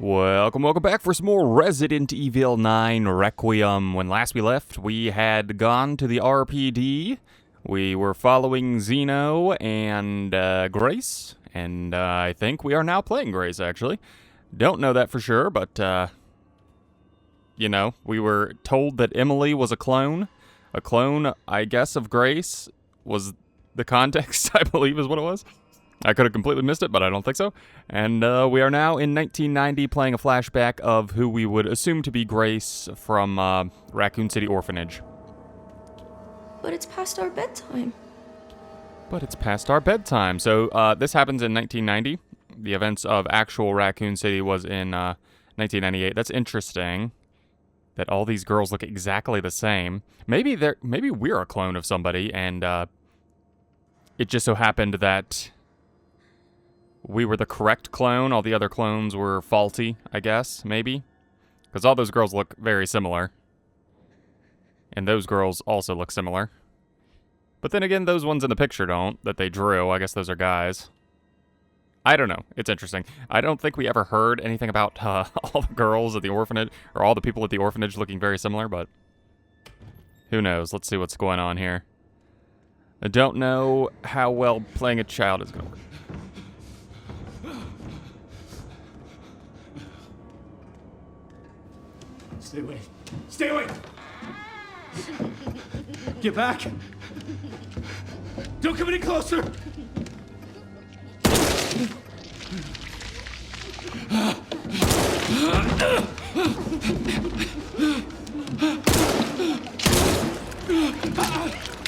Welcome back for some more Resident Evil 9 Requiem. When last we left, we had gone to the RPD. We were following Zeno and Grace, and I think we are now playing Grace, actually. Don't know that for sure, but, you know, we were told that Emily was a clone. A clone, I guess, of Grace was the context, I believe is what it was. I could have completely missed it, but I don't think so. And we are now in 1990 playing a flashback of who we would assume to be Grace from Raccoon City Orphanage. But it's past our bedtime. So this happens in 1990. The events of actual Raccoon City was in 1998. That's interesting that all these girls look exactly the same. Maybe we're a clone of somebody, and it just so happened that we were the correct clone. All the other clones were faulty, I guess, maybe. Because all those girls look very similar. And those girls also look similar. But then again, those ones in the picture don't, that they drew. I guess those are guys. I don't know. It's interesting. I don't think we ever heard anything about all the girls at the orphanage, or all the people at the orphanage looking very similar, but who knows? Let's see what's going on here. I don't know how well playing a child is going to work. Stay away. Stay away! Get back! Don't come any closer!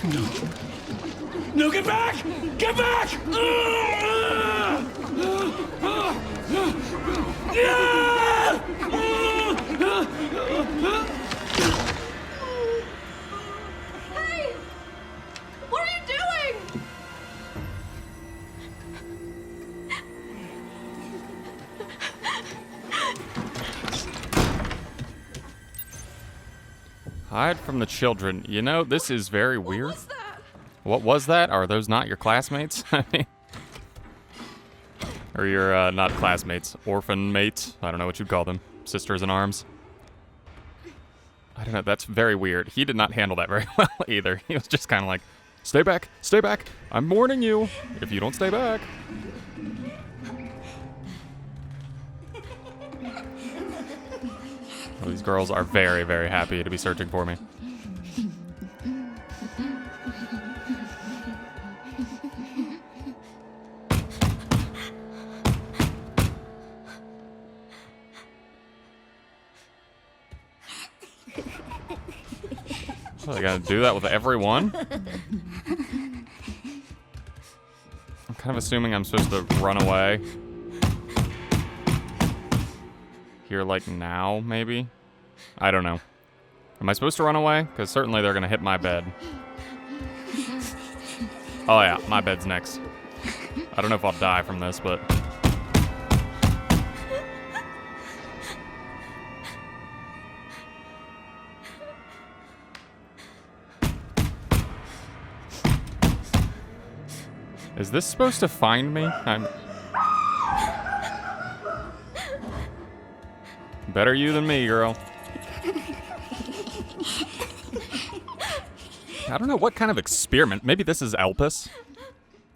No. No, get back! Get back! Hey! What are you doing? Hide from the children. You know, this is very weird. What was that? What was that? Are those not your classmates? I mean, or your, not classmates, orphan mates? I don't know what you'd call them. Sisters in arms. I don't know, that's very weird. He did not handle that very well either. He was just kind of like, stay back, I'm warning you if you don't stay back. Well, these girls are very, very happy to be searching for me. Well, they gotta do that with everyone? I'm kind of assuming I'm supposed to run away. Here, like, now, maybe? I don't know. Am I supposed to run away? Because certainly they're gonna hit my bed. Oh yeah, my bed's next. I don't know if I'll die from this, but... Is this supposed to find me? I'm... Better you than me, girl. I don't know what kind of experiment. Maybe this is Elpis.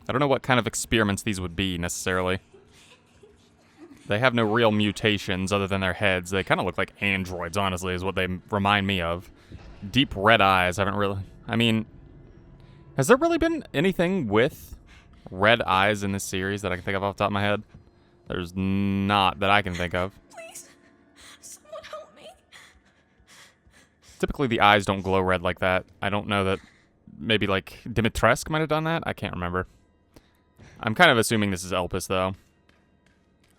I don't know what kind of experiments these would be, necessarily. They have no real mutations other than their heads. They kind of look like androids, honestly, is what they remind me of. Deep red eyes haven't really... I mean, has there really been anything with red eyes in this series that I can think of off the top of my head? There's not that I can think of. Please, someone help me. Typically the eyes don't glow red like that. I don't know that maybe like Dimitrescu might have done that. I can't remember. I'm kind of assuming this is Elpis though.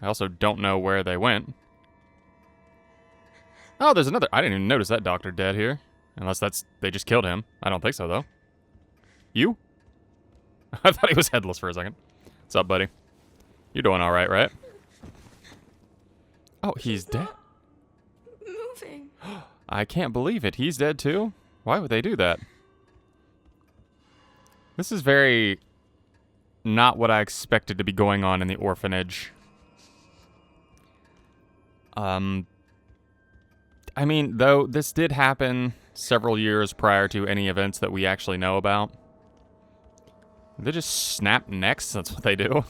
I also don't know where they went. Oh, there's another. I didn't even notice that doctor dead here. Unless they just killed him. I don't think so though. You? I thought he was headless for a second. What's up, buddy? You're doing all right, right? Oh, he's dead? Moving. I can't believe it. He's dead too? Why would they do that? This is very not what I expected to be going on in the orphanage. I mean, though, this did happen several years prior to any events that we actually know about. They just snap necks, that's what they do.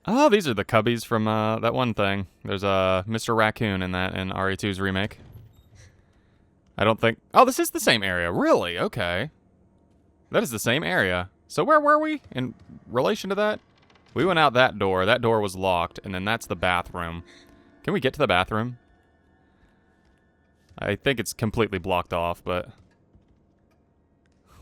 Oh, these are the cubbies from that one thing. There's a Mr. Raccoon in that in RE2's remake. I don't think... Oh, this is the same area. Really? Okay. That is the same area. So where were we in relation to that? We went out that door. That door was locked, and then that's the bathroom. Can we get to the bathroom? I think it's completely blocked off, but...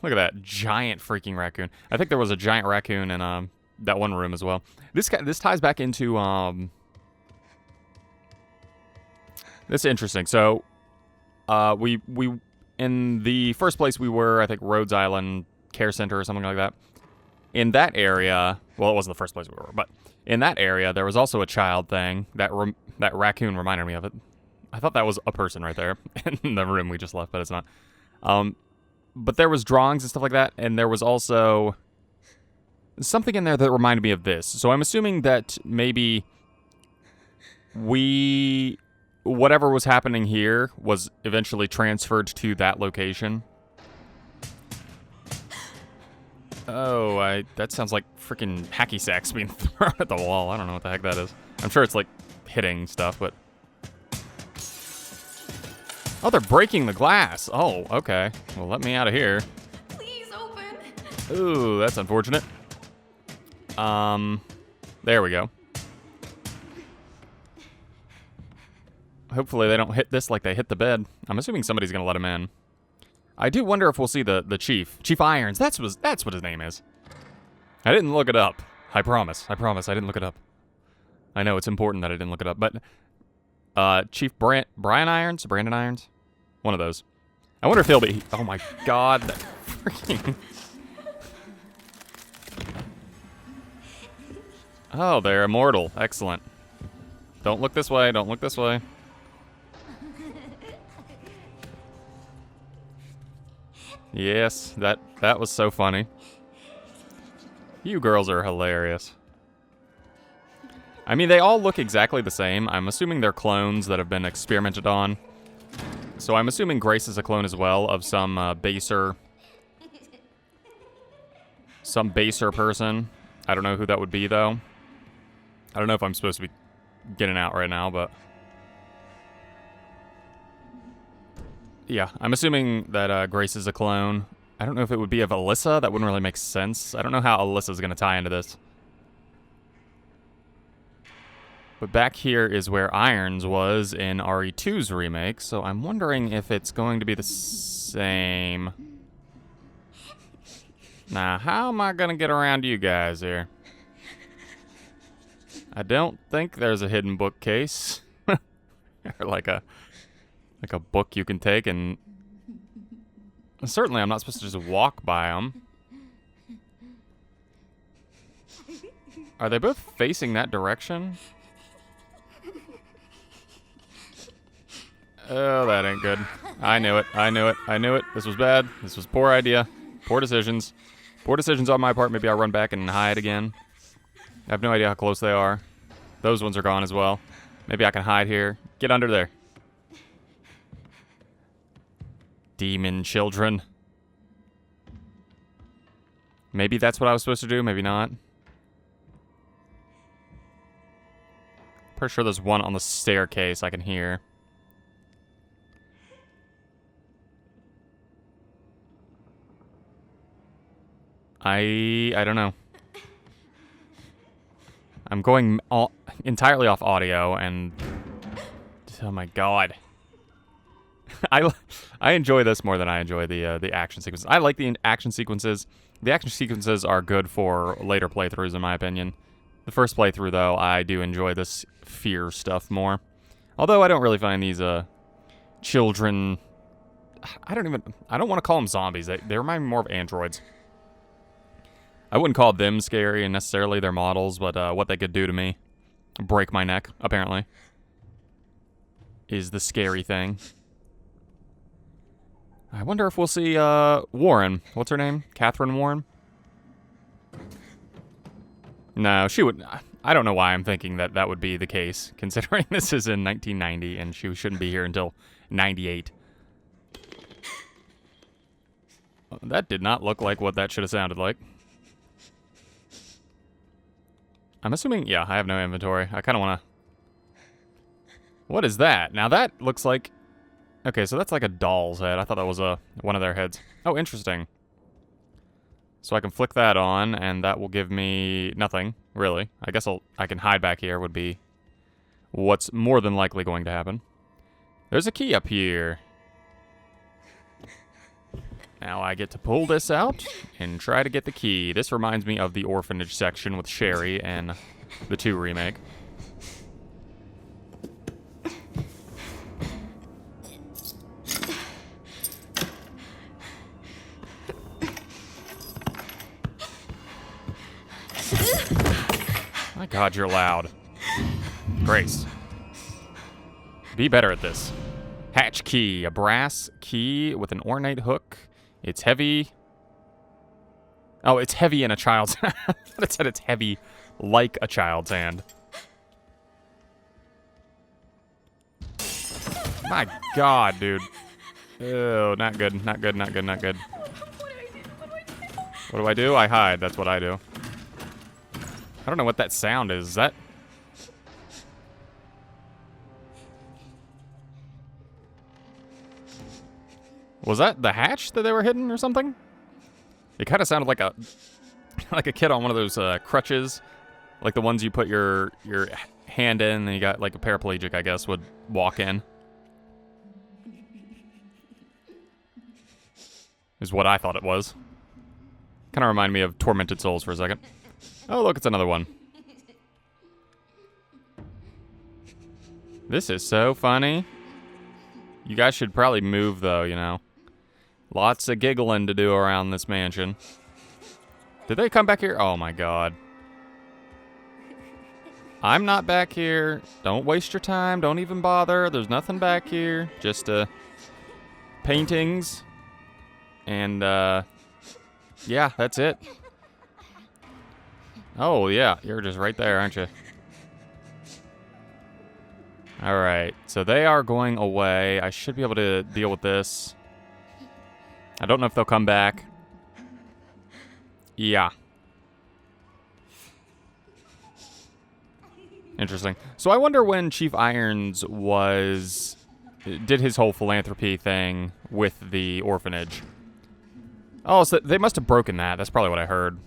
Look at that giant freaking raccoon. I think there was a giant raccoon in that one room as well. This ties back into... This is interesting. So, we in the first place we were, I think, Rhodes Island Care Center or something like that. In that area... Well, it wasn't the first place we were, but... In that area, there was also a child thing. That raccoon reminded me of it. I thought that was a person right there in the room we just left, but it's not. But there was drawings and stuff like that, and there was also something in there that reminded me of this. So I'm assuming that maybe whatever was happening here was eventually transferred to that location. Oh, that sounds like freaking hacky sacks being thrown at the wall. I don't know what the heck that is. I'm sure it's like hitting stuff, but... Oh, they're breaking the glass. Oh, okay. Well, let me out of here. Please open. Ooh, that's unfortunate. There we go. Hopefully they don't hit this like they hit the bed. I'm assuming somebody's gonna let him in. I do wonder if we'll see the chief. Chief Irons. That's what his name is. I didn't look it up. I promise. I didn't look it up. I know it's important that I didn't look it up, but Chief Brandon Irons? One of those. I wonder if he'll be... Oh my god, that freaking... Oh, they're immortal. Excellent. Don't look this way, don't look this way. Yes, that was so funny. You girls are hilarious. I mean, they all look exactly the same. I'm assuming they're clones that have been experimented on. So I'm assuming Grace is a clone as well of some baser person. I don't know who that would be, though. I don't know if I'm supposed to be getting out right now, but... Yeah, I'm assuming that Grace is a clone. I don't know if it would be of Alyssa. That wouldn't really make sense. I don't know how Alyssa's going to tie into this. But back here is where Irons was in RE2's remake, so I'm wondering if it's going to be the same. Now, how am I going to get around you guys here? I don't think there's a hidden bookcase. Or like a book you can take, and certainly I'm not supposed to just walk by them. Are they both facing that direction? Oh, that ain't good. I knew it. This was bad. This was poor idea. Poor decisions. Poor decisions on my part. Maybe I'll run back and hide again. I have no idea how close they are. Those ones are gone as well. Maybe I can hide here. Get under there. Demon children. Maybe that's what I was supposed to do, maybe not. Pretty sure there's one on the staircase I can hear. I don't know. I'm going entirely off audio, and oh my god. I enjoy this more than I enjoy the action sequences. I like the action sequences. The action sequences are good for later playthroughs, in my opinion. The first playthrough, though, I do enjoy this fear stuff more. Although I don't really find these children... I don't want to call them zombies. They remind me more of androids. I wouldn't call them scary and necessarily their models, but what they could do to me, break my neck, apparently, is the scary thing. I wonder if we'll see Warren. What's her name? Catherine Warren? No, she would... I don't know why I'm thinking that that would be the case, considering this is in 1990 and she shouldn't be here until 98. That did not look like what that should have sounded like. I'm assuming, yeah, I have no inventory. I kind of want to... What is that? Now that looks like... Okay, so that's like a doll's head. I thought that was one of their heads. Oh, interesting. So I can flick that on, and that will give me nothing, really. I guess I can hide back here would be what's more than likely going to happen. There's a key up here. Now I get to pull this out and try to get the key. This reminds me of the Orphanage section with Sherry and the 2 remake. My God, you're loud. Grace. Be better at this. Hatch key. A brass key with an ornate hook. It's heavy. Oh, it's heavy in a child's hand. I thought it said it's heavy like a child's hand. My God, dude. Oh, not good. Not good, not good, not good. What do I do? I hide. That's what I do. I don't know what that sound is. Is that... Was that the hatch that they were hitting or something? It kind of sounded like a like a kid on one of those crutches, like the ones you put your hand in and you got like a paraplegic, I guess, would walk in. Is what I thought it was. Kind of reminded me of Tormented Souls for a second. Oh, look, it's another one. This is so funny. You guys should probably move, though, you know. Lots of giggling to do around this mansion. Did they come back here? Oh, my God. I'm not back here. Don't waste your time. Don't even bother. There's nothing back here. Just paintings. And, yeah, that's it. Oh, yeah. You're just right there, aren't you? All right. So they are going away. I should be able to deal with this. I don't know if they'll come back. Yeah. Interesting. So I wonder when Chief Irons did his whole philanthropy thing with the orphanage. Oh, so they must have broken that. That's probably what I heard.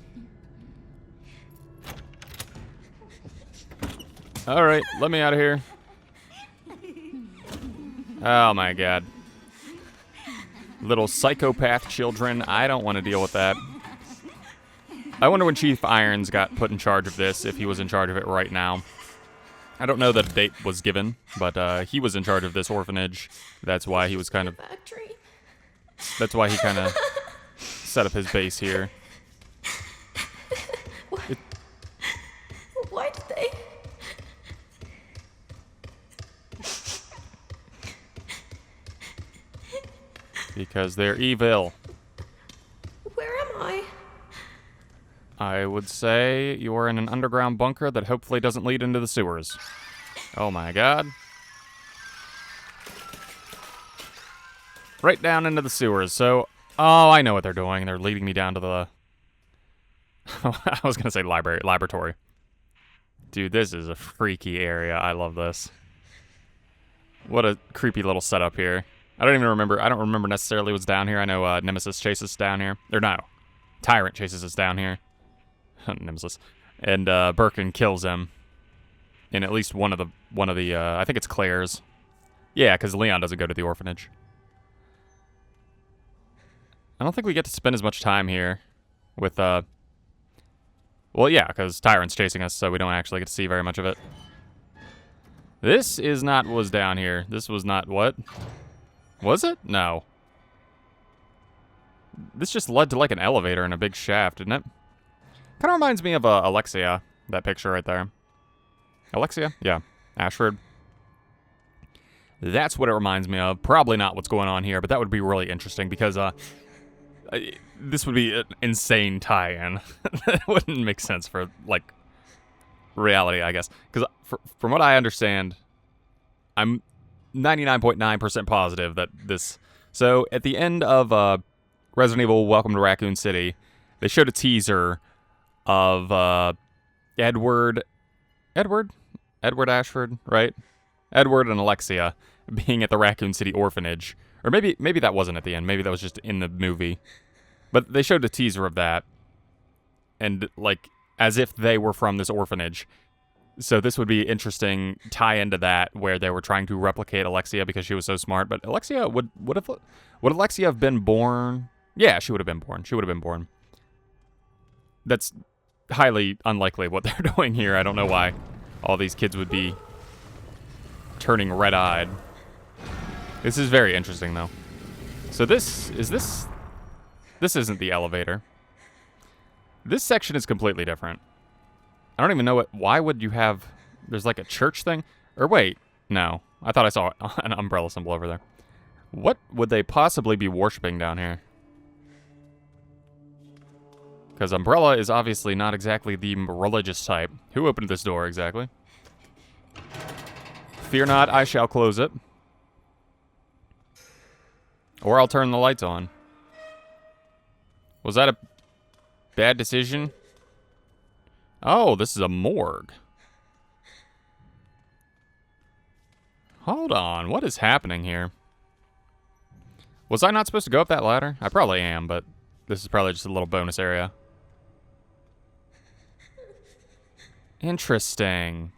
All right, let me out of here. Oh my God. Little psychopath children. I don't want to deal with that. I wonder when Chief Irons got put in charge of this, if he was in charge of it right now. I don't know that a date was given, but he was in charge of this orphanage. That's why he was kind of... That's why he kind of set up his base here. Why did they? Because they're evil. Where am I? I would say you're in an underground bunker that hopefully doesn't lead into the sewers. Oh my God. Right down into the sewers. So, oh, I know what they're doing. They're leading me down to the... I was going to say laboratory. Dude, this is a freaky area. I love this. What a creepy little setup here. I don't remember necessarily what's down here. I know Nemesis chases us down here. Or no, Tyrant chases us down here. Nemesis. And Birkin kills him. In at least one of the I think it's Claire's. Yeah, because Leon doesn't go to the orphanage. I don't think we get to spend as much time here with well, yeah, because Tyrant's chasing us, so we don't actually get to see very much of it. This is not what was down here. This was not what? Was it? No. This just led to like an elevator and a big shaft, didn't it? Kind of reminds me of Alexia, that picture right there. Alexia? Yeah. Ashford. That's what it reminds me of. Probably not what's going on here, but that would be really interesting because this would be an insane tie-in. That wouldn't make sense for, like, reality, I guess. Because from what I understand, I'm 99.9% positive that this... So, at the end of Resident Evil Welcome to Raccoon City, they showed a teaser of Edward Ashford, right? Edward and Alexia being at the Raccoon City Orphanage. Or maybe that wasn't at the end. Maybe that was just in the movie. But they showed a teaser of that. And, like, as if they were from this orphanage. So this would be interesting tie into that, where they were trying to replicate Alexia because she was so smart. But Alexia, would Alexia have been born? Yeah, she would have been born. She would have been born. That's highly unlikely what they're doing here. I don't know why all these kids would be turning red-eyed. This is very interesting, though. So this isn't the elevator. This section is completely different. I don't even know why would you have, there's like a church thing? Or wait, no. I thought I saw an umbrella symbol over there. What would they possibly be worshiping down here? Because umbrella is obviously not exactly the religious type. Who opened this door exactly? Fear not, I shall close it. Or I'll turn the lights on. Was that a bad decision? Oh, this is a morgue. Hold on, what is happening here? Was I not supposed to go up that ladder? I probably am, but this is probably just a little bonus area. Interesting.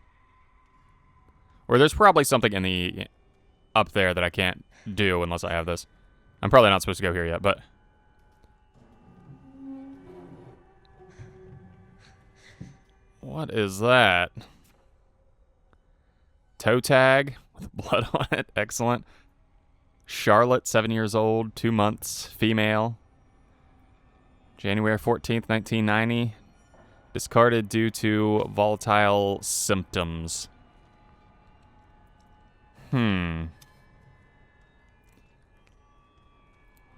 Or there's probably something in the up there that I can't do unless I have this. I'm probably not supposed to go here yet, but... What is that? Toe tag with blood on it. Excellent. Charlotte, 7 years old, 2 months, female. January 14th, 1990. Discarded due to volatile symptoms.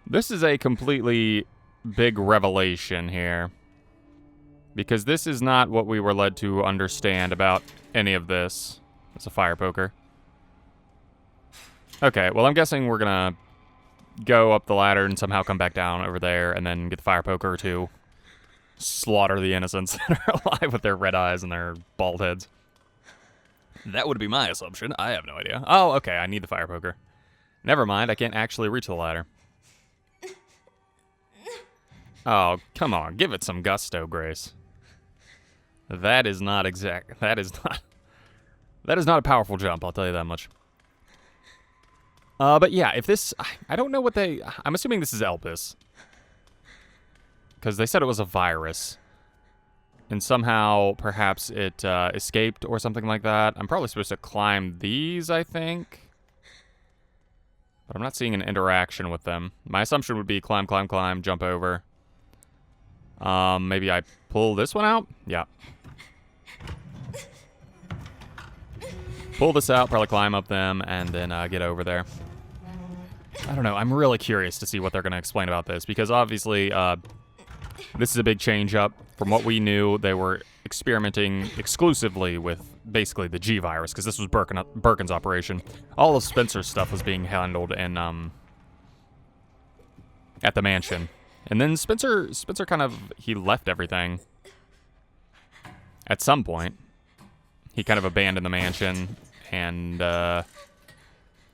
This is a completely big revelation here. Because this is not what we were led to understand about any of this. It's a fire poker. Okay, well, I'm guessing we're gonna go up the ladder and somehow come back down over there and then get the fire poker to slaughter the innocents that are alive with their red eyes and their bald heads. That would be my assumption. I have no idea. Oh, okay, I need the fire poker. Never mind, I can't actually reach the ladder. Oh, come on, give it some gusto, Grace. That is not a powerful jump, I'll tell you that much. But yeah, if this... I don't know what they... I'm assuming this is Elpis. Because they said it was a virus. And somehow, perhaps it escaped or something like that. I'm probably supposed to climb these, I think. But I'm not seeing an interaction with them. My assumption would be climb, climb, climb, jump over. Maybe I pull this one out? Yeah. Pull this out, probably climb up them, and then get over there. I don't know. I'm really curious to see what they're going to explain about this, because obviously this is a big change up. From what we knew, they were experimenting exclusively with basically the G virus, because this was Birkin's operation. All of Spencer's stuff was being handled in at the mansion. And then Spencer kind of, he left everything at some point. He kind of abandoned the mansion, and I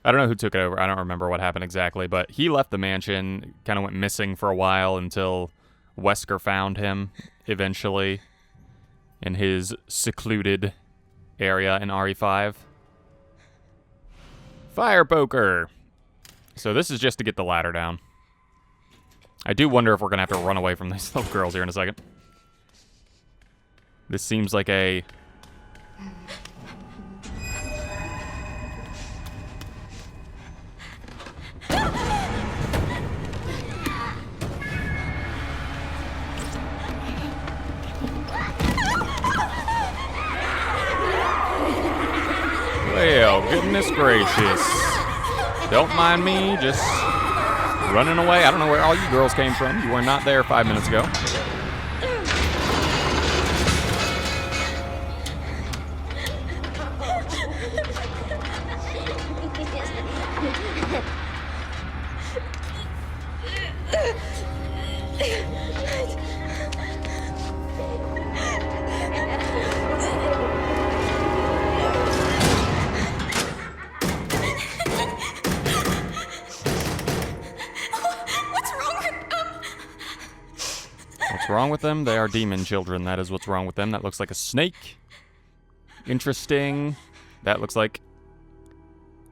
don't know who took it over. I don't remember what happened exactly, but he left the mansion, kind of went missing for a while until Wesker found him eventually in his secluded area in RE5. Fire poker! So this is just to get the ladder down. I do wonder if we're going to have to run away from these little girls here in a second. This seems like a... Well, goodness gracious. Don't mind me, just... running away. I don't know where all you girls came from. You were not there 5 minutes ago. wrong with them? They are demon children. That is what's wrong with them. That looks like a snake. Interesting. That looks like...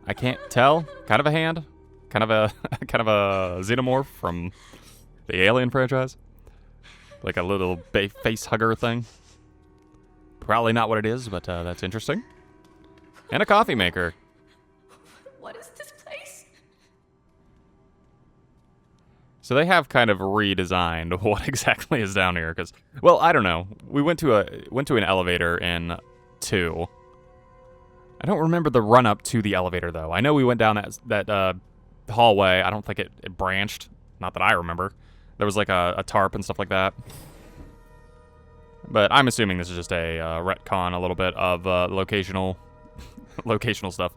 I can't tell. Kind of a hand. Kind of a xenomorph from the Alien franchise. Like a little face hugger thing. Probably not what it is, but that's interesting. And a coffee maker. What is this place? So they have kind of redesigned what exactly is down here, because, well, I don't know. We went to an elevator in 2. I don't remember the run up to the elevator though. I know we went down that hallway. I don't think it branched. Not that I remember. There was like a tarp and stuff like that. But I'm assuming this is just a retcon, a little bit of locational stuff.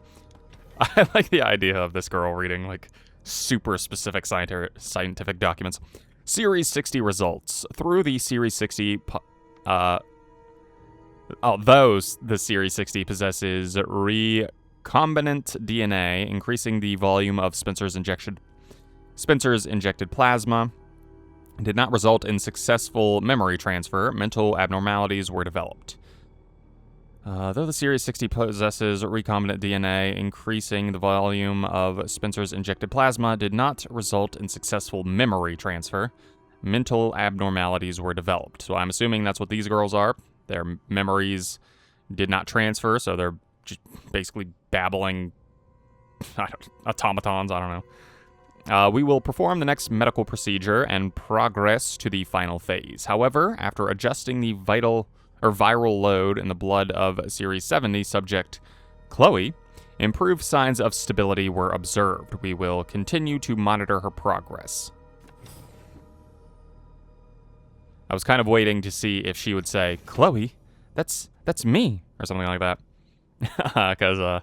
I like the idea of this girl reading like super specific scientific documents. Series 60 results. Through the Series 60, the Series 60 possesses recombinant DNA, increasing the volume of Spencer's injected plasma. Did not result in successful memory transfer. Mental abnormalities were developed. Though the Series 60 possesses recombinant DNA, increasing the volume of Spencer's injected plasma did not result in successful memory transfer. Mental abnormalities were developed. So I'm assuming that's what these girls are. Their memories did not transfer, so they're just basically babbling automatons, I don't know. We will perform the next medical procedure and progress to the final phase. However, after adjusting the viral load in the blood of Series 70 subject Chloe, improved signs of stability were observed. We will continue to monitor her progress. I was kind of waiting to see if she would say, Chloe, that's me, or something like that. Because,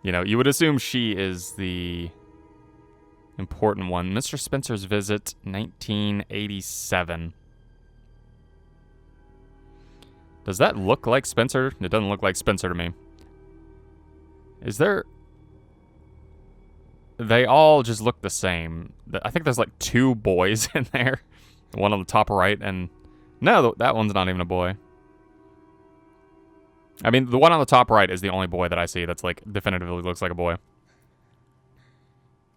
you would assume she is the important one. Mr. Spencer's visit, 1987. Does that look like Spencer? It doesn't look like Spencer to me. Is there... They all just look the same. I think there's like 2 boys in there. One on the top right, and... No, that one's not even a boy. I mean, the one on the top right is the only boy that I see that's like definitively looks like a boy.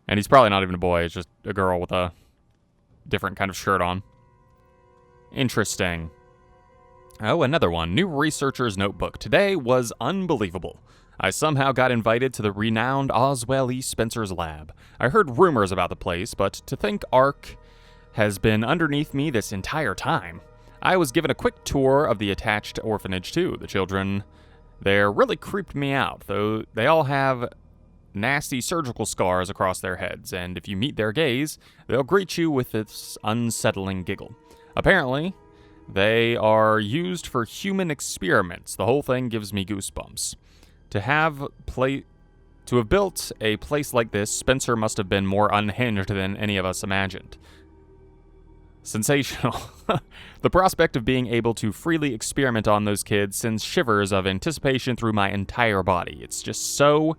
And he's probably not even a boy, it's just a girl with a different kind of shirt on. Interesting. Oh, another one. New researcher's notebook. Today was unbelievable. I somehow got invited to the renowned Oswell E. Spencer's lab. I heard rumors about the place, but to think ARC has been underneath me this entire time. I was given a quick tour of the attached orphanage, too. The children there really creeped me out, though they all have nasty surgical scars across their heads, and if you meet their gaze, they'll greet you with this unsettling giggle. Apparently, they are used for human experiments. The whole thing gives me goosebumps. To have built a place like this, Spencer must have been more unhinged than any of us imagined. Sensational. The prospect of being able to freely experiment on those kids sends shivers of anticipation through my entire body. It's just so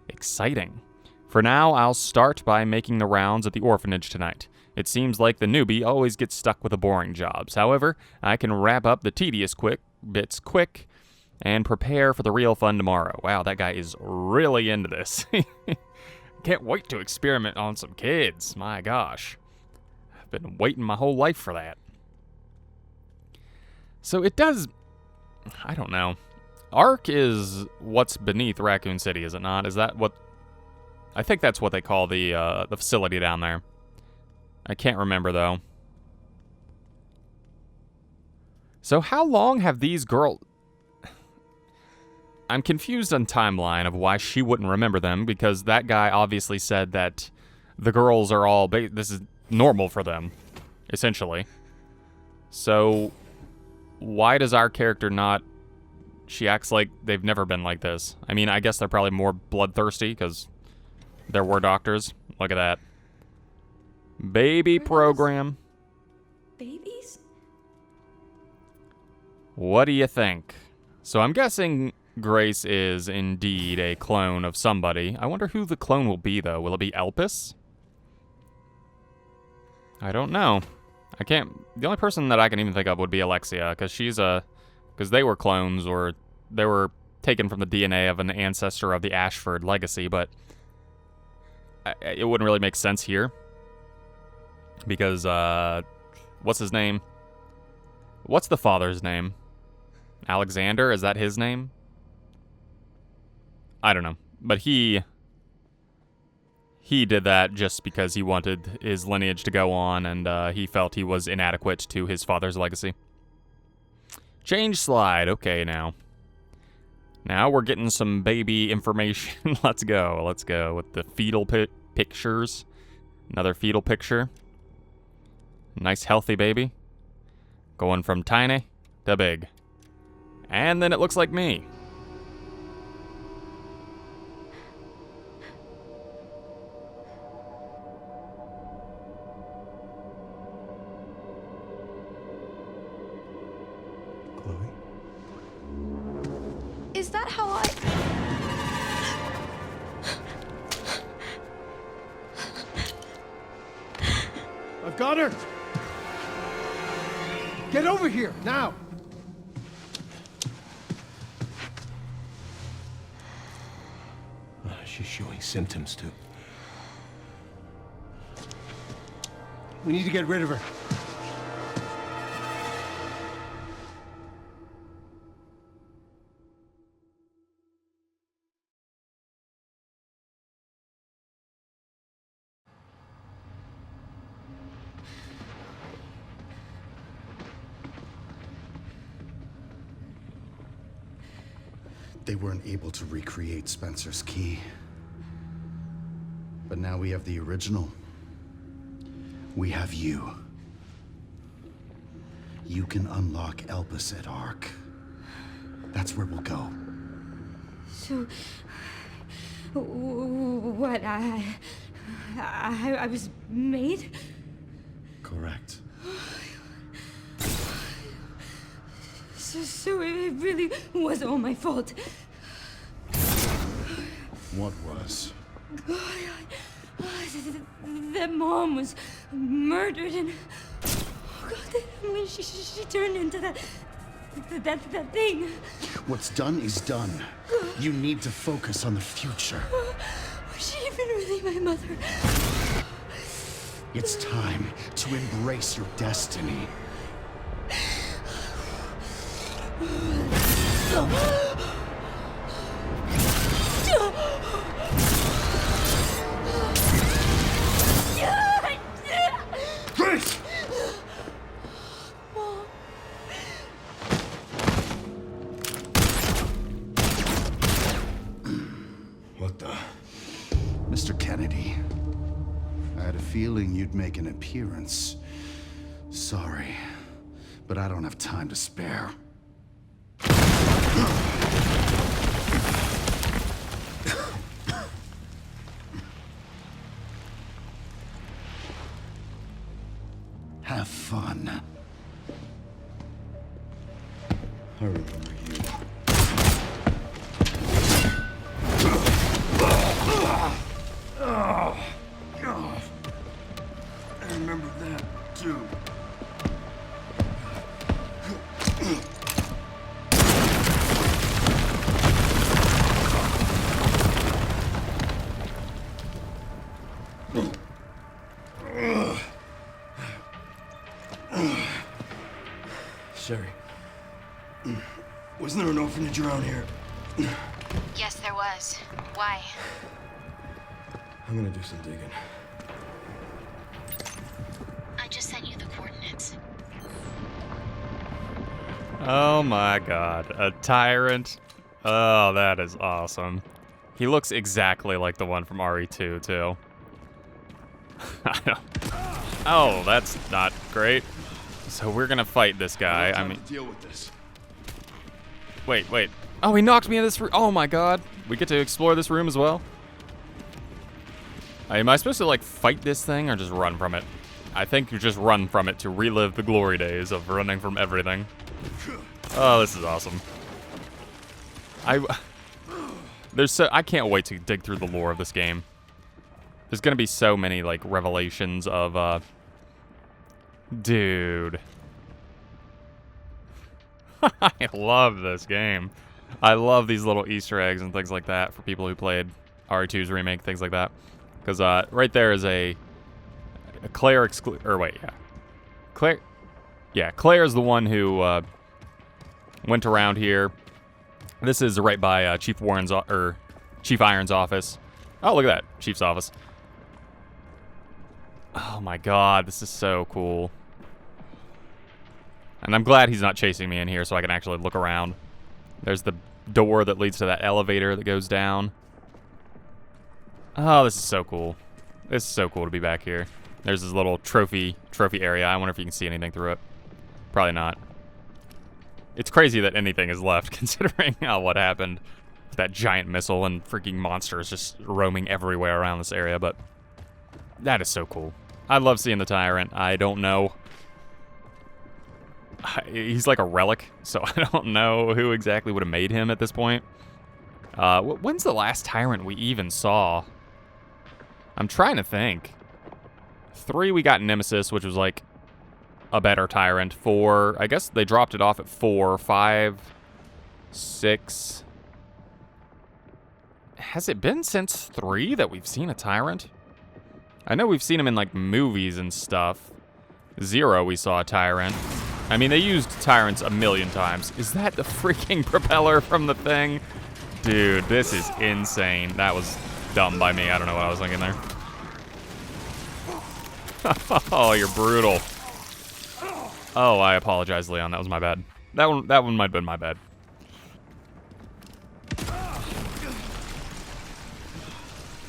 exciting. For now, I'll start by making the rounds at the orphanage tonight. It seems like the newbie always gets stuck with the boring jobs. However, I can wrap up the tedious bits quick and prepare for the real fun tomorrow. Wow, that guy is really into this. Can't wait to experiment on some kids. My gosh. I've been waiting my whole life for that. So it does... I don't know. ARC is what's beneath Raccoon City, is it not? Is that what... I think that's what they call the facility down there. I can't remember, though. So how long have these girls... I'm confused on timeline of why she wouldn't remember them, because that guy obviously said that the girls are all... this is normal for them, essentially. So why does our character not... She acts like they've never been like this. I mean, I guess they're probably more bloodthirsty, because there were doctors. Look at that. Baby program. Babies? What do you think? So I'm guessing Grace is indeed a clone of somebody. I wonder who the clone will be, though. Will it be Elpis? I don't know. I can't... The only person that I can even think of would be Alexia, because she's a... Because they were clones, or they were taken from the DNA of an ancestor of the Ashford legacy, but it wouldn't really make sense here. Because, what's his name? What's the father's name? Alexander? Is that his name? I don't know. But he did that just because he wanted his lineage to go on, and he felt he was inadequate to his father's legacy. Change slide. Okay, now. Now we're getting some baby information. Let's go. Let's go with the fetal pictures. Another fetal picture. Nice healthy baby. Going from tiny to big. And then it looks like me. Chloe? Is that how I... I've got her! Get over here, now! She's showing symptoms, too. We need to get rid of her. They weren't able to recreate Spencer's key. But now we have the original. We have you. You can unlock Elpis at Ark. That's where we'll go. So... What, I was made? Correct. So it really was all my fault. What was? That mom was murdered, and when she turned into that thing. What's done is done. You need to focus on the future. Was she even really my mother? It's time to embrace your destiny. Grace! What the? Mr. Kennedy, I had a feeling you'd make an appearance. Sorry, but I don't have time to spare. Have fun. I remember you. Oh, God. I remember that, too. Sherry, wasn't there an orphanage around here? Yes, there was. Why? I'm gonna do some digging. I just sent you the coordinates. Oh my god. A tyrant. Oh, that is awesome. He looks exactly like the one from RE2, too. Oh, that's not great. So we're gonna fight this guy. I mean, deal with this. wait. Oh, he knocked me in this room. Oh my god. We get to explore this room as well. Am I supposed to like fight this thing or just run from it? I think you just run from it to relive the glory days of running from everything. Oh, this is awesome. I can't wait to dig through the lore of this game. There's gonna be so many like revelations of Dude. I love this game. I love these little Easter eggs and things like that for people who played RE2's remake, things like that. Because right there is a Claire Claire is the one who went around here. This is right by Chief Iron's office. Oh, look at that, Chief's office. Oh my God, this is so cool. And I'm glad he's not chasing me in here so I can actually look around. There's the door that leads to that elevator that goes down. Oh, this is so cool. This is so cool to be back here. There's this little trophy area. I wonder if you can see anything through it. Probably not. It's crazy that anything is left considering what happened. That giant missile and freaking monsters just roaming everywhere around this area, but that is so cool. I love seeing the Tyrant. I don't know. He's like a relic, so I don't know who exactly would have made him at this point. When's the last Tyrant we even saw? I'm trying to think. 3, we got Nemesis, which was like a better Tyrant. 4, I guess they dropped it off at 4. 5, 6. Has it been since 3 that we've seen a Tyrant? I know we've seen him in like movies and stuff. 0, we saw a Tyrant. I mean, they used Tyrants a million times. Is that the freaking propeller from the thing? Dude, this is insane. That was dumb by me. I don't know what I was thinking there. Oh, you're brutal. Oh, I apologize, Leon. That was my bad. That one might have been my bad.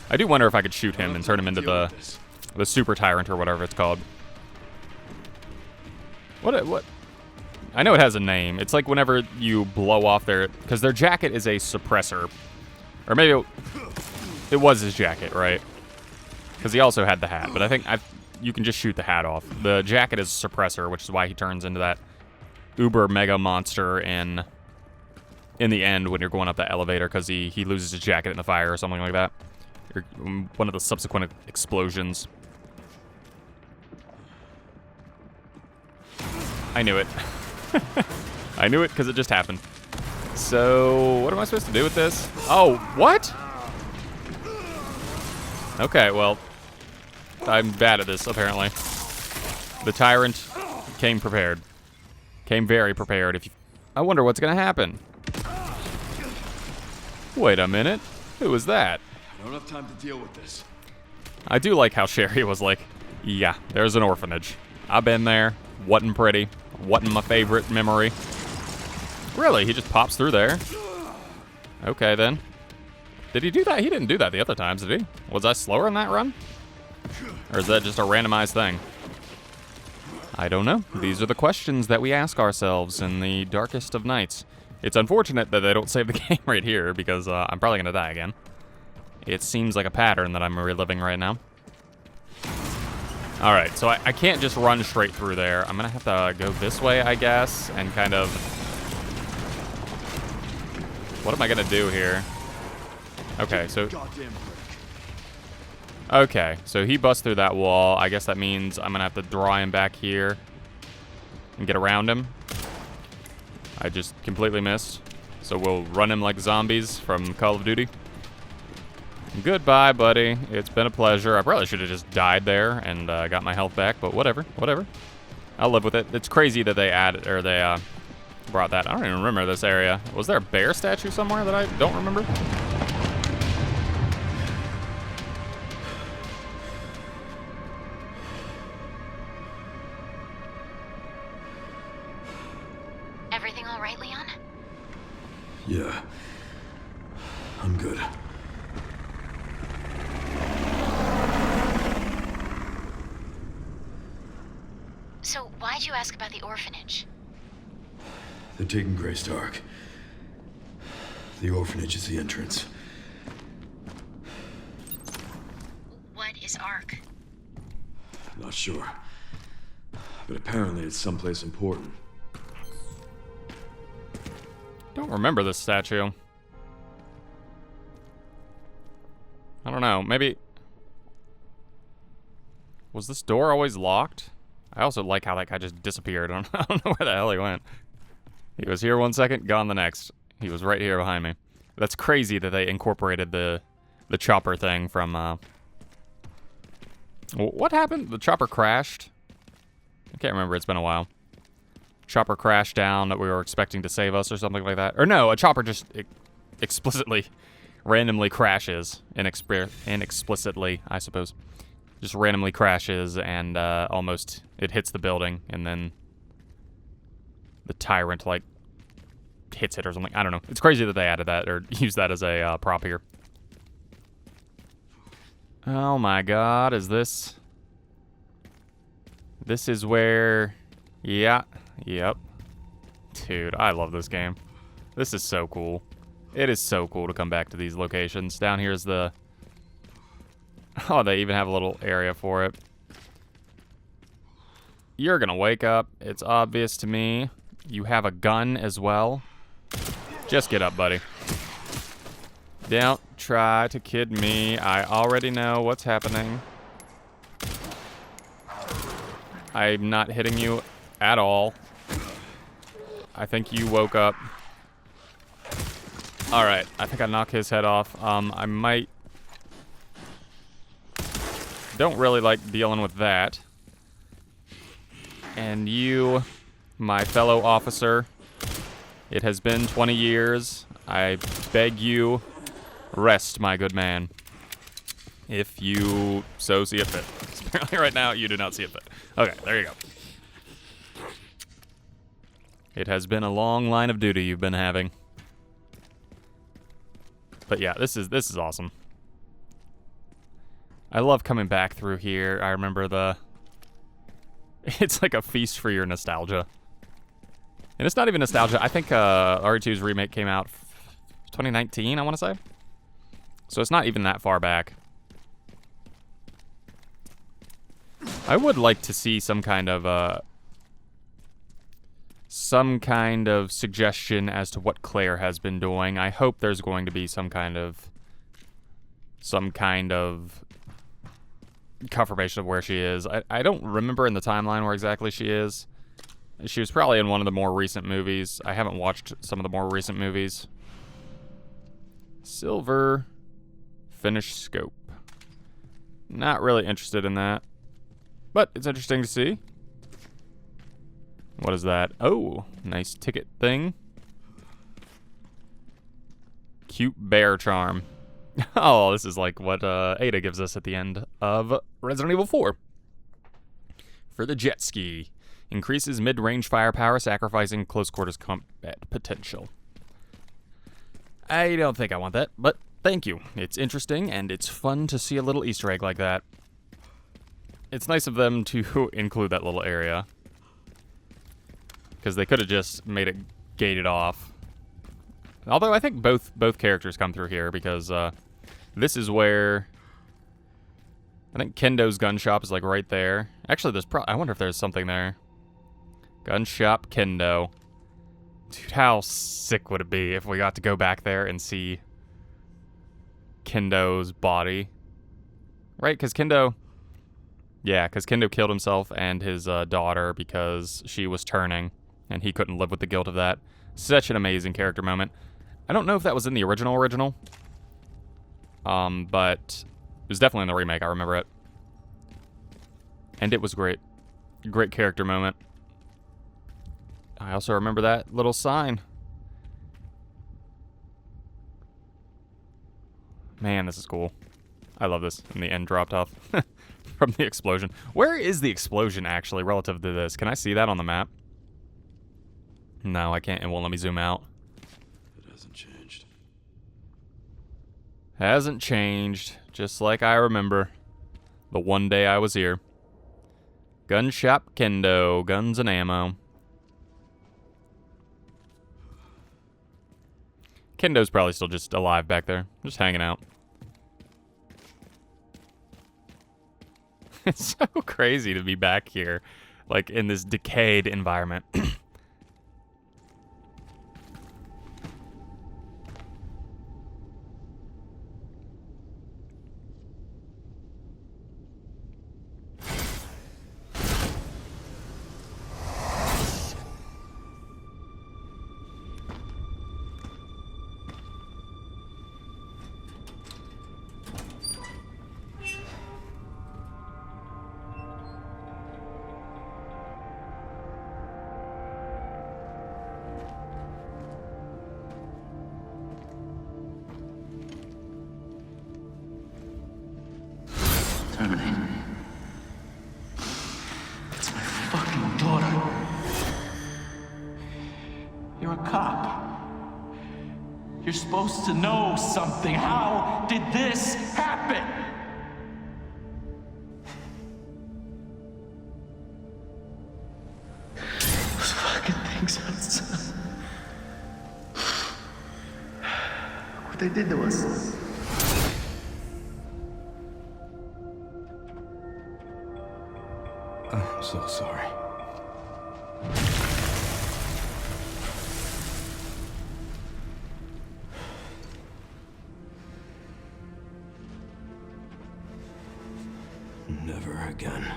I do wonder if I could shoot him and turn him into the Super Tyrant or whatever it's called. What? I know it has a name. It's like whenever you blow off because their jacket is a suppressor. Or maybe it was his jacket, right? Because he also had the hat, but I think you can just shoot the hat off. The jacket is a suppressor, which is why he turns into that uber mega monster in the end when you're going up that elevator, because he loses his jacket in the fire or something like that. Or one of the subsequent explosions. I knew it. I knew it because it just happened. So, what am I supposed to do with this? Oh, what? Okay, well, I'm bad at this, apparently. The Tyrant came prepared. Came very prepared. I wonder what's going to happen. Wait a minute. Who was that? I don't have time to deal with this. I do like how Sherry was like, yeah, there's an orphanage. I've been there. Wasn't pretty. Wasn't my favorite memory. Really? He just pops through there? Okay, then. Did he do that? He didn't do that the other times, did he? Was I slower in that run? Or is that just a randomized thing? I don't know. These are the questions that we ask ourselves in the darkest of nights. It's unfortunate that they don't save the game right here, because I'm probably going to die again. It seems like a pattern that I'm reliving right now. Alright, so I can't just run straight through there. I'm going to have to go this way, I guess, and kind of... What am I going to do here? Okay, so... Okay, so he busts through that wall. I guess that means I'm going to have to draw him back here and get around him. I just completely missed. So we'll run him like zombies from Call of Duty. Goodbye, buddy. It's been a pleasure. I probably should have just died there and got my health back, but whatever, whatever. I'll live with it. It's crazy that they added, or they brought that. I don't even remember this area. Was there a bear statue somewhere that I don't remember? Everything all right, Leon? Yeah. I'm good. So, why'd you ask about the orphanage? They're taking Grace Dark. The orphanage is the entrance. What is Ark? Not sure. But apparently it's someplace important. Don't remember this statue. I don't know. Maybe... Was this door always locked? I also like how that guy just disappeared. I don't know where the hell he went. He was here 1 second, gone the next. He was right here behind me. That's crazy that they incorporated the chopper thing from, what happened? The chopper crashed? I can't remember, it's been a while. Chopper crashed down that we were expecting to save us or something like that. Or no, a chopper just explicitly, randomly crashes. Inexplicitly, I suppose. Just randomly crashes and almost it hits the building and then the tyrant, like, hits it or something. I don't know. It's crazy that they added that or used that as a prop here. Oh my god, is this... This is where... Yeah, yep. Dude, I love this game. This is so cool. It is so cool to come back to these locations. Down here's the... Oh, they even have a little area for it. You're gonna wake up. It's obvious to me. You have a gun as well. Just get up, buddy. Don't try to kid me. I already know what's happening. I'm not hitting you at all. I think you woke up. Alright, I think I knocked his head off. I might... Don't really like dealing with that. And you, my fellow officer, it has been 20 years. I beg you, rest, my good man. If you so see it fit. Apparently right now, you do not see it fit. Okay, there you go. It has been a long line of duty you've been having. But yeah, this is awesome. I love coming back through here. I remember the... It's like a feast for your nostalgia. And it's not even nostalgia. I think RE2's remake came out 2019, I want to say. So it's not even that far back. I would like to see some kind of suggestion as to what Claire has been doing. I hope there's going to be some kind of confirmation of where she is. I don't remember in the timeline where exactly she is. She was probably in one of the more recent movies. I haven't watched some of the more recent movies. Silver finished scope. Not really interested in that. But it's interesting to see. What is that? Oh, nice ticket thing. Cute bear charm. Oh, this is like what Ada gives us at the end of Resident Evil 4. For the jet ski. Increases mid-range firepower, sacrificing close quarters combat potential. I don't think I want that, but thank you. It's interesting, and it's fun to see a little Easter egg like that. It's nice of them to include that little area. Because they could have just made it gated off. Although I think both characters come through here, because this is where... I think Kendo's gun shop is like right there. Actually, there's I wonder if there's something there. Gun shop Kendo. Dude, how sick would it be if we got to go back there and see Kendo's body? Right, because Kendo... Yeah, because Kendo killed himself and his daughter because she was turning, and he couldn't live with the guilt of that. Such an amazing character moment. I don't know if that was in the original. But it was definitely in the remake, I remember it. And it was great. Great character moment. I also remember that little sign. Man, this is cool. I love this. And the end dropped off from the explosion. Where is the explosion, actually, relative to this? Can I see that on the map? No, I can't. It won't let me zoom out. It hasn't changed. Hasn't changed. Just like I remember. The one day I was here. Gun shop Kendo. Guns and ammo. Kendo's probably still just alive back there. Just hanging out. It's so crazy to be back here. Like, in this decayed environment. Terminate. It's my fucking daughter. You're a cop. You're supposed to know something. How did this happen? Those fucking things outside. What they did to us. I'm so sorry. Never again.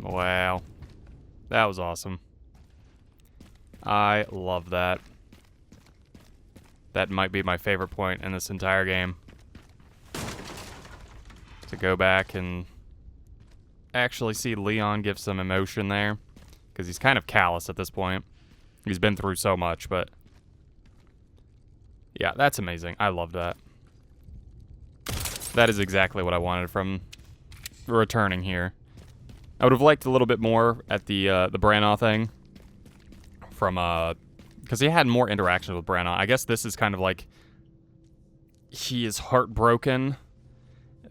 Wow. That was awesome. I love that. That might be my favorite point in this entire game. To go back and actually see Leon give some emotion there. Because he's kind of callous at this point. He's been through so much, but... yeah, that's amazing. I love that. That is exactly what I wanted from returning here. I would have liked a little bit more at the Branagh thing. From, because he had more interaction with Branagh. I guess this is kind of like... he is heartbroken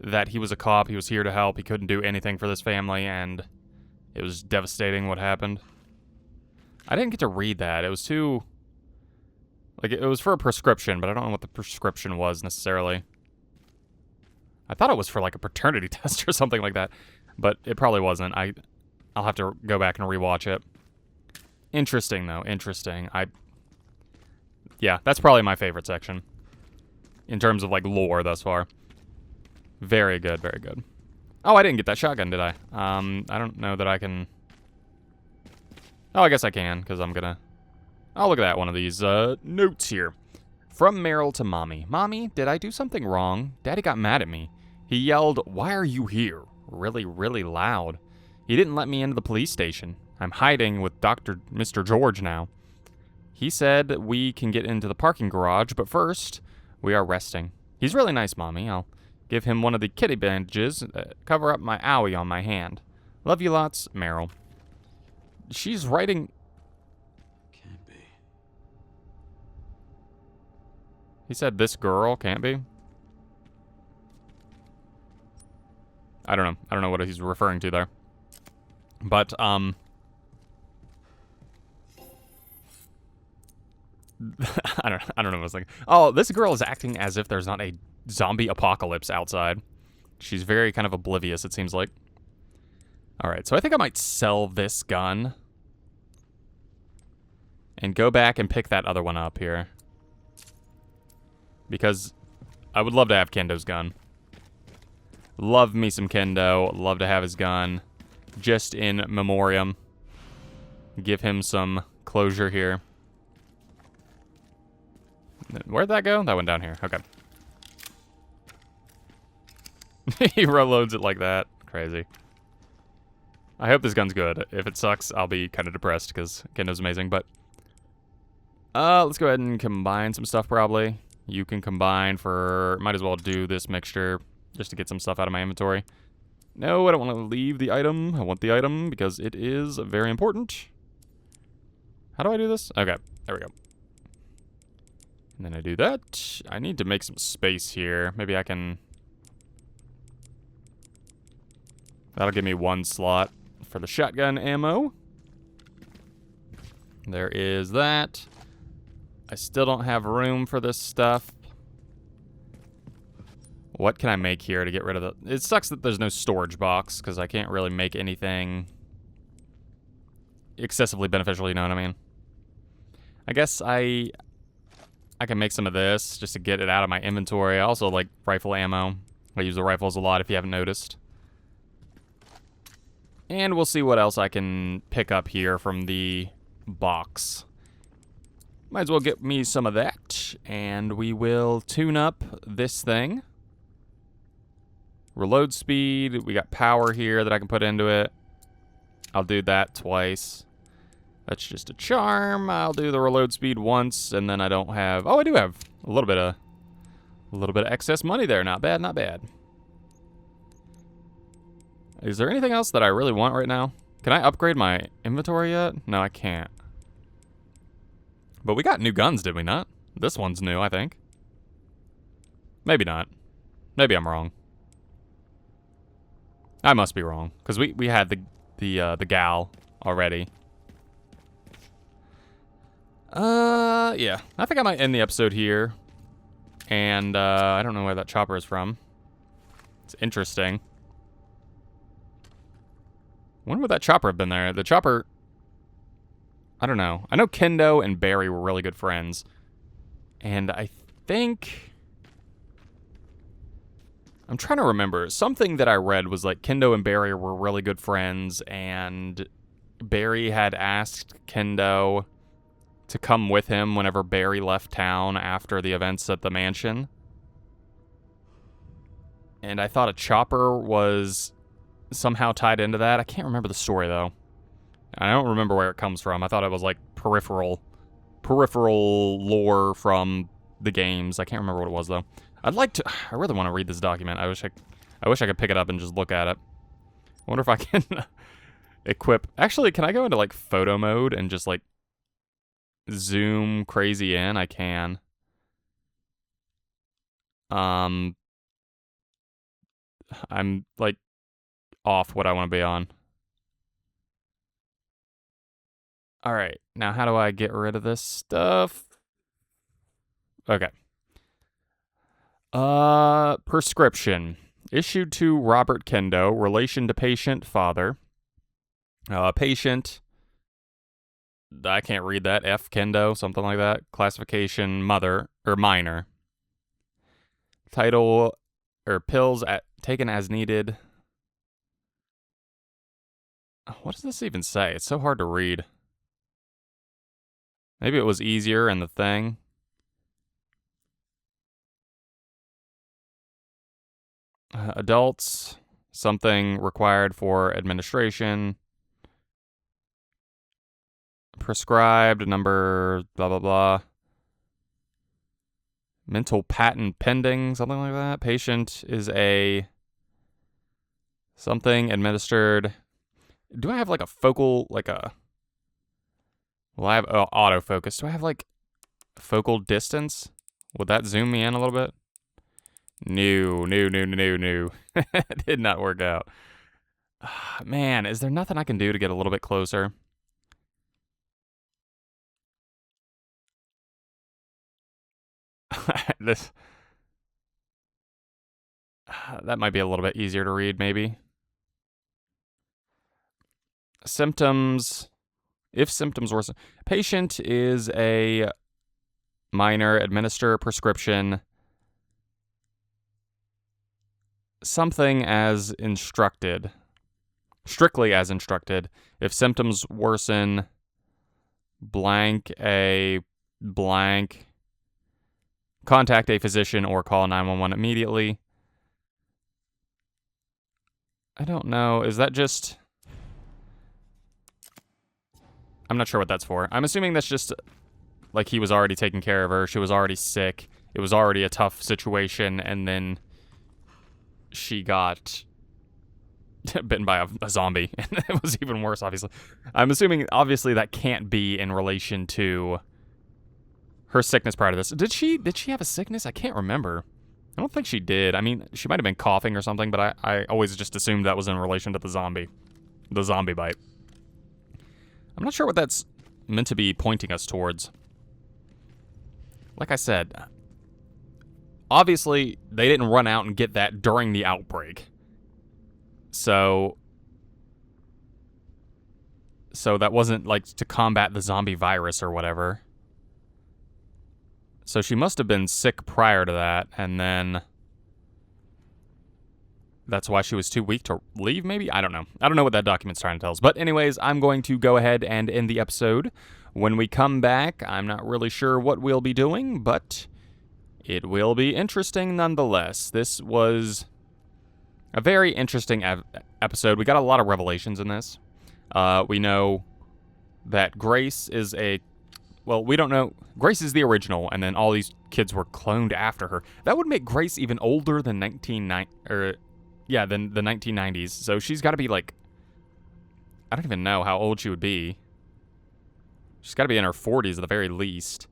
that he was a cop, he was here to help, he couldn't do anything for this family, and it was devastating what happened. I didn't get to read that. It was too... like, it was for a prescription, but I don't know what the prescription was necessarily. I thought it was for, like, a paternity test or something like that, but it probably wasn't. I'll have to go back and rewatch it. Interesting, though. Interesting. Yeah, that's probably my favorite section. In terms of, like, lore thus far. Very good, very good. Oh, I didn't get that shotgun, did I? I don't know that I can... oh, I guess I can, because I'm gonna... oh, look at that, one of these, notes here. From Meryl to Mommy. Mommy, did I do something wrong? Daddy got mad at me. He yelled, "Why are you here?" Really, really loud. He didn't let me into the police station. I'm hiding with Mr. George now. He said we can get into the parking garage, but first, we are resting. He's really nice, Mommy. I'll give him one of the kitty bandages, cover up my owie on my hand. Love you lots, Meryl. She's writing... Can't be. he said this girl can't be? I don't know. I don't know what he's referring to there. But, I don't know what I was thinking. Oh, this girl is acting as if there's not a zombie apocalypse outside. She's very kind of oblivious, it seems like. Alright, so I think I might sell this gun. And go back and pick that other one up here. Because I would love to have Kendo's gun. Love me some Kendo. Love to have his gun. Just in memoriam. Give him some closure here. Where'd that go? That went down here. Okay. He reloads it like that. Crazy. I hope this gun's good. If it sucks, I'll be kind of depressed because Kendo's amazing, but... let's go ahead and combine some stuff probably. You can combine for... might as well do this mixture just to get some stuff out of my inventory. No, I don't want to leave the item. I want the item because it is very important. How do I do this? Okay, there we go. And then I do that. I need to make some space here. Maybe I can... that'll give me one slot for the shotgun ammo. There is that. I still don't have room for this stuff. What can I make here to get rid of the... it sucks that there's no storage box, because I can't really make anything excessively beneficial, you know what I mean? I guess I can make some of this, just to get it out of my inventory. I also like rifle ammo. I use the rifles a lot, if you haven't noticed. And we'll see what else I can pick up here from the box. Might as well get me some of that, and we will tune up this thing. Reload speed, we got power here that I can put into it. I'll do that twice. That's just a charm. I'll do the reload speed once, and then I don't have... Oh, I do have a little bit of excess money there. Not bad, not bad. Is there anything else that I really want right now? Can I upgrade my inventory yet? No, I can't. But we got new guns, did we not? This one's new, I think. Maybe not. Maybe I'm wrong. I must be wrong, because we had the gal already. Yeah. I think I might end the episode here. And, I don't know where that chopper is from. It's interesting. When would that chopper have been there? The chopper... I don't know. I know Kendo and Barry were really good friends. And I think... I'm trying to remember. Something that I read was like Kendo and Barry were really good friends, and Barry had asked Kendo to come with him whenever Barry left town after the events at the mansion. And I thought a chopper was somehow tied into that. I can't remember the story, though. I don't remember where it comes from. I thought it was like peripheral lore from the games. I can't remember what it was, though. I really want to read this document. I wish I could pick it up and just look at it. I wonder if I can equip... Actually, can I go into, like, photo mode and just, like, zoom crazy in? I can. I'm, like, off what I want to be on. Alright, now how do I get rid of this stuff? Okay. Prescription. Issued to Robert Kendo, relation to patient, father. Patient, I can't read that, F. Kendo, something like that. Classification, mother, or minor. Title, or pills taken as needed. What does this even say? It's so hard to read. Maybe it was easier in the thing. Adults, something required for administration. Prescribed, number, blah, blah, blah. Mental patent pending, something like that. Patient is a... something administered. Do I have like a focal, like a... Well, I have autofocus. Do I have like focal distance? Would that zoom me in a little bit? No. Did not work out. Man, is there nothing I can do to get a little bit closer? That might be a little bit easier to read, maybe. Symptoms. If symptoms worsen. Patient is a minor, administer prescription. Something as instructed. Strictly as instructed. If symptoms worsen, blank a blank. Contact a physician or call 911 immediately. I don't know. Is that just... I'm not sure what that's for. I'm assuming that's just like he was already taking care of her. She was already sick. It was already a tough situation, and then she got bitten by a zombie, and it was even worse, obviously. I'm assuming, obviously, that can't be in relation to her sickness prior to this. Did she have a sickness? I can't remember. I don't think she did. I mean, she might have been coughing or something, but I always just assumed that was in relation to the zombie bite. I'm not sure what that's meant to be pointing us towards. Like I said, obviously, they didn't run out and get that during the outbreak. So that wasn't, like, to combat the zombie virus or whatever. So she must have been sick prior to that, and then that's why she was too weak to leave, maybe? I don't know. I don't know what that document's trying to tell us. But anyways, I'm going to go ahead and end the episode. When we come back, I'm not really sure what we'll be doing, but it will be interesting nonetheless. This was a very interesting episode. We got a lot of revelations in this. We know that Grace is well, we don't know. Grace is the original, and then all these kids were cloned after her. That would make Grace even older than the 1990s. So she's got to be like, I don't even know how old she would be. She's got to be in her 40s at the very least.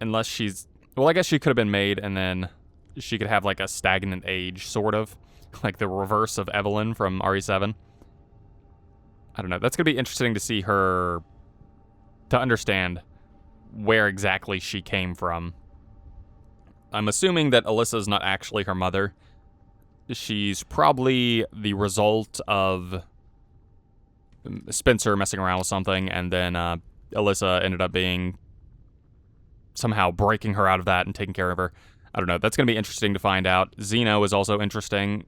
Unless she's, well, I guess she could have been made, and then she could have like a stagnant age, sort of. Like the reverse of Evelyn from RE7. I don't know. That's going to be interesting to see her, to understand where exactly she came from. I'm assuming that Alyssa's not actually her mother. She's probably the result of Spencer messing around with something, and then Alyssa ended up being somehow breaking her out of that and taking care of her. I don't know. That's going to be interesting to find out. Zeno is also interesting.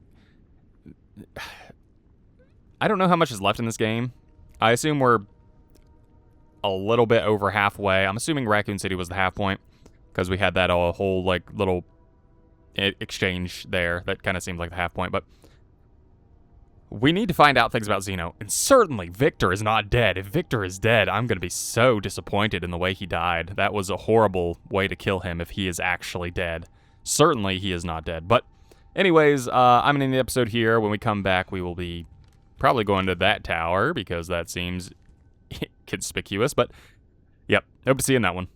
I don't know how much is left in this game. I assume we're a little bit over halfway. I'm assuming Raccoon City was the half point, because we had that whole like little exchange there that kind of seemed like the half point. But we need to find out things about Zeno, and certainly Victor is not dead. If Victor is dead, I'm going to be so disappointed in the way he died. That was a horrible way to kill him if he is actually dead. Certainly he is not dead. But anyways, I'm ending the episode here. When we come back, we will be probably going to that tower, because that seems conspicuous. But, yep, hope to see you in that one.